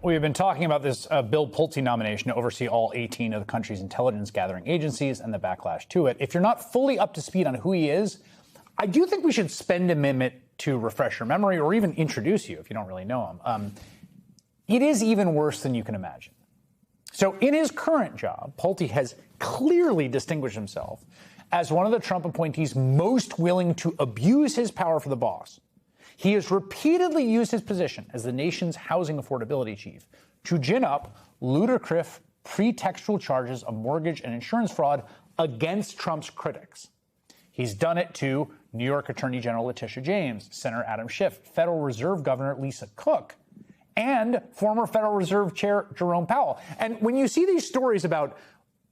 We've been talking about this Bill Pulte nomination to oversee all 18 of the country's intelligence gathering agencies and the backlash to it. If you're not fully up to speed on who he is, I do think we should spend a minute to refresh your memory or even introduce you if you don't really know him. It is even worse than you can imagine. So in his current job, Pulte has clearly distinguished himself as one of the Trump appointees most willing to abuse his power for the boss. He has repeatedly used his position as the nation's housing affordability chief to gin up ludicrous pretextual charges of mortgage and insurance fraud against Trump's critics. He's done it to New York Attorney General Letitia James, Senator Adam Schiff, Federal Reserve Governor Lisa Cook, and former Federal Reserve Chair Jerome Powell. And when you see these stories about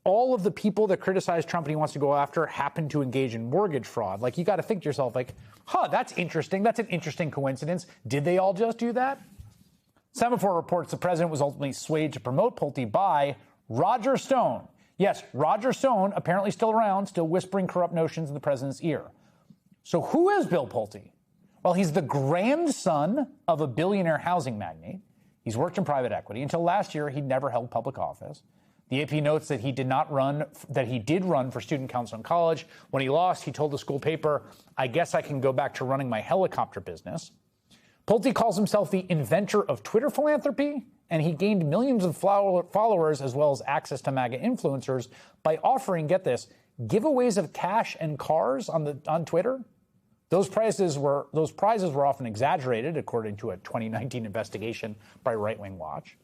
all of the people that criticize Trump and he wants to go after happen to engage in mortgage fraud, like, you got to think to yourself, like, that's interesting. That's an interesting coincidence. Did they all just do that? Semaphore reports the president was ultimately swayed to promote Pulte by Roger Stone. Yes, Roger Stone, apparently still around, still whispering corrupt notions in the president's ear. So who is Bill Pulte? Well, he's the grandson of a billionaire housing magnate. He's worked in private equity. Until last year, he'd never held public office. The AP notes that he did run for student council in college. When he lost, he told the school paper, "I guess I can go back to running my helicopter business." Pulte calls himself the inventor of Twitter philanthropy, and he gained millions of followers as well as access to MAGA influencers by offering, get this, giveaways of cash and cars on Twitter. Those prizes were often exaggerated, according to a 2019 investigation by Right Wing Watch.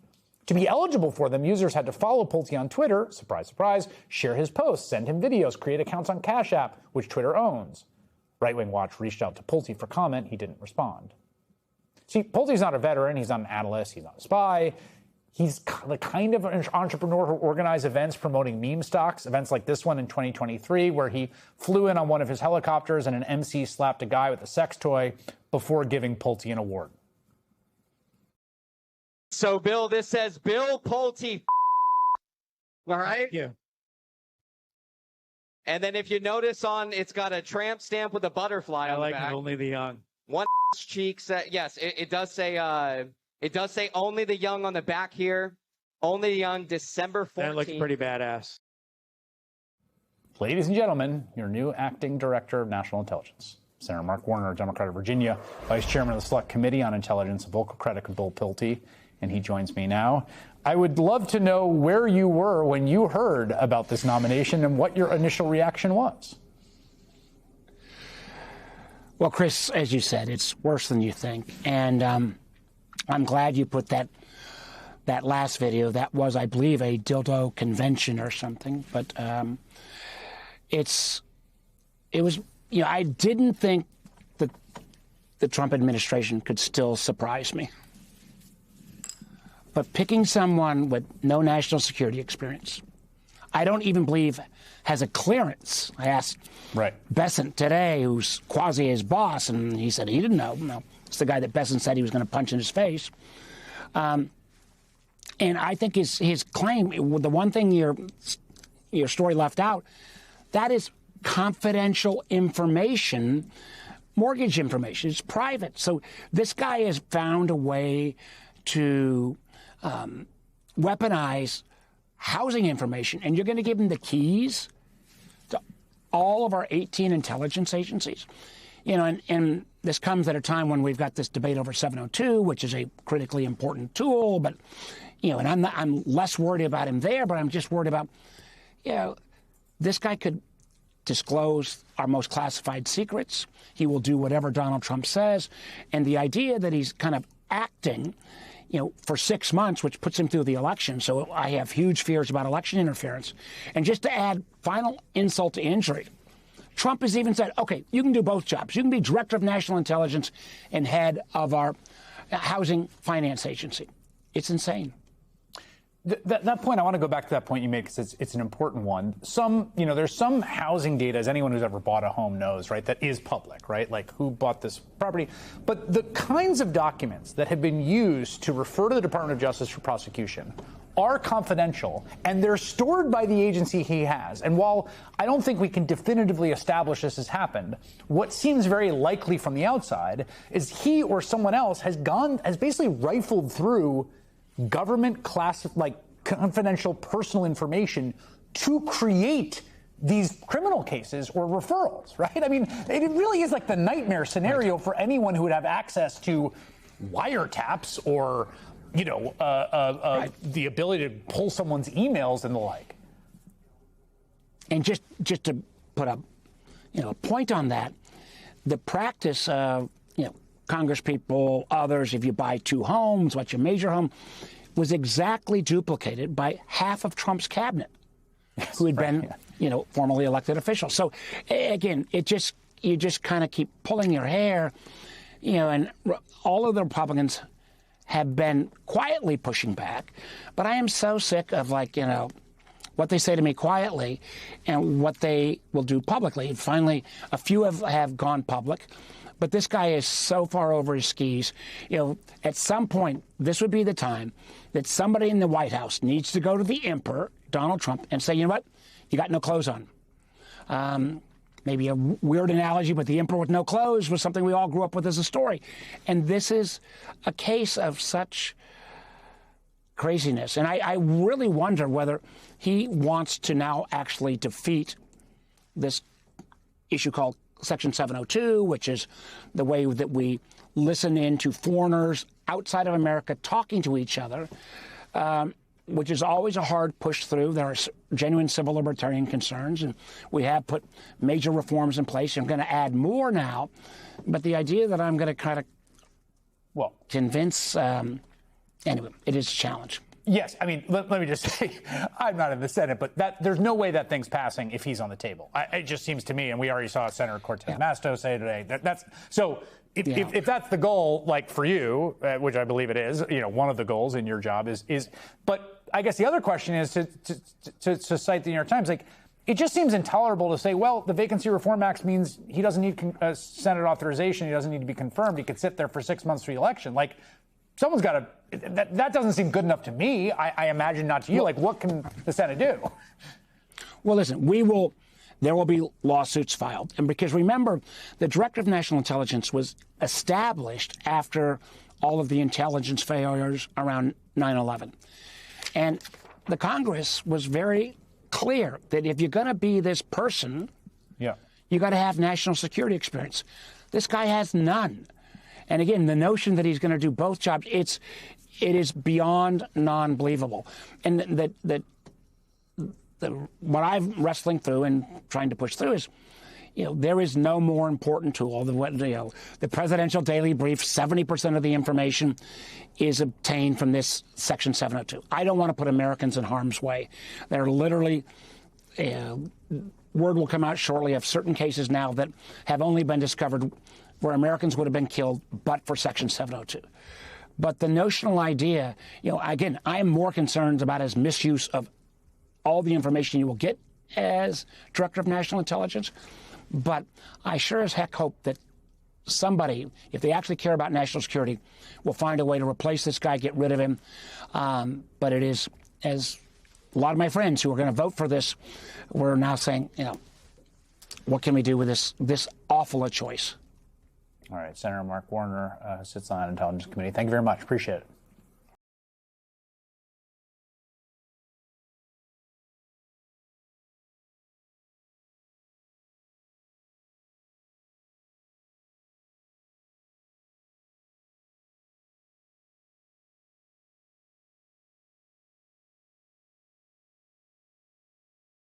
To be eligible for them, users had to follow Pulte on Twitter, surprise, surprise, share his posts, send him videos, create accounts on Cash App, which Twitter owns. Right Wing Watch reached out to Pulte for comment. He didn't respond. See, Pulte's not a veteran. He's not an analyst. He's not a spy. He's the kind of entrepreneur who organized events promoting meme stocks, events like this one in 2023, where he flew in on one of his helicopters and an MC slapped a guy with a sex toy before giving Pulte an award. So, Bill, this says Bill Pulte. All right? Thank you. And then if you notice it's got a tramp stamp with a butterfly on the back. I like it, only the young. One cheek says, yes, it does say only the young on the back here. Only the young, December 14th. That looks pretty badass. Ladies and gentlemen, your new acting director of national intelligence, Senator Mark Warner, Democrat of Virginia, vice chairman of the Select Committee on Intelligence, a vocal critic of Bill Pulte, and he joins me now. I would love to know where you were when you heard about this nomination and what your initial reaction was. Well, Chris, as you said, it's worse than you think. And I'm glad you put that last video. That was, I believe, a dildo convention or something. But it was, I didn't think that the Trump administration could still surprise me. But picking someone with no national security experience, I don't even believe has a clearance. I asked Bessent today, who's quasi his boss, and he said he didn't know. No, it's the guy that Bessent said he was going to punch in his face. And I think his claim, the one thing your story left out, that is confidential information, mortgage information. It's private. So this guy has found a way to weaponize housing information, and you're going to give him the keys to all of our 18 intelligence agencies. And this comes at a time when we've got this debate over 702, which is a critically important tool, but, and I'm less worried about him there, but I'm just worried about, this guy could disclose our most classified secrets. He will do whatever Donald Trump says. And the idea that he's kind of acting for 6 months, which puts him through the election. So I have huge fears about election interference. And just to add final insult to injury, Trump has even said, okay, you can do both jobs. You can be director of national intelligence and head of our housing finance agency. It's insane. That point, I want to go back to that point you made because it's an important one. There's some housing data, as anyone who's ever bought a home knows, right, that is public, right? Like who bought this property. But the kinds of documents that have been used to refer to the Department of Justice for prosecution are confidential, and they're stored by the agency he has. And while I don't think we can definitively establish this has happened, what seems very likely from the outside is he or someone else has basically rifled through government confidential personal information to create these criminal cases or referrals, right? I mean, it really is like the nightmare scenario for anyone who would have access to wiretaps or, the ability to pull someone's emails and the like. And just to put a point on that, the practice of Congress people, others, if you buy 2 homes, what's your major home, was exactly duplicated by half of Trump's cabinet, who had been formerly elected officials. So again, you just kind of keep pulling your hair, and all of the Republicans have been quietly pushing back, but I am so sick of what they say to me quietly and what they will do publicly. Finally, a few have gone public, but this guy is so far over his skis. At some point, this would be the time that somebody in the White House needs to go to the emperor, Donald Trump, and say, you know what? You got no clothes on. Maybe a weird analogy, but the emperor with no clothes was something we all grew up with as a story. And this is a case of such craziness. And I really wonder whether he wants to now actually defeat this issue called Section 702, which is the way that we listen in to foreigners outside of America talking to each other, which is always a hard push through. There are genuine civil libertarian concerns, and we have put major reforms in place. I'm going to add more now, but the idea that I'm going to kind of convince, anyway, it is a challenge. Yes, I mean, let me just say, I'm not in the Senate, but there's no way that thing's passing if he's on the table. It just seems to me, and we already saw Senator Cortez Masto say today, that's so. If that's the goal, like for you, which I believe it is, one of the goals in your job is. But I guess the other question is to cite the New York Times, it just seems intolerable to say, well, the Vacancy Reform Act means he doesn't need Senate authorization, he doesn't need to be confirmed, he could sit there for 6 months for the election. Someone's got to. That doesn't seem good enough to me. I imagine not to you. What can the Senate do? Well, listen, there will be lawsuits filed. And because remember, the Director of National Intelligence was established after all of the intelligence failures around 9/11. And the Congress was very clear that if you're going to be this person, you got to have national security experience. This guy has none. And again, the notion that he's going to do both jobs, it is beyond non-believable. And what I'm wrestling through and trying to push through is, there is no more important tool than the presidential daily brief. 70% of the information is obtained from this Section 702. I don't want to put Americans in harm's way. They're literally, word will come out shortly of certain cases now that have only been discovered where Americans would have been killed but for Section 702. But the notional idea, again, I am more concerned about his misuse of all the information you will get as Director of National Intelligence. But I sure as heck hope that somebody, if they actually care about national security, will find a way to replace this guy, get rid of him. But it is, as a lot of my friends who are going to vote for this were now saying, what can we do with this awful a choice? All right, Senator Mark Warner sits on the Intelligence Committee. Thank you very much. Appreciate it.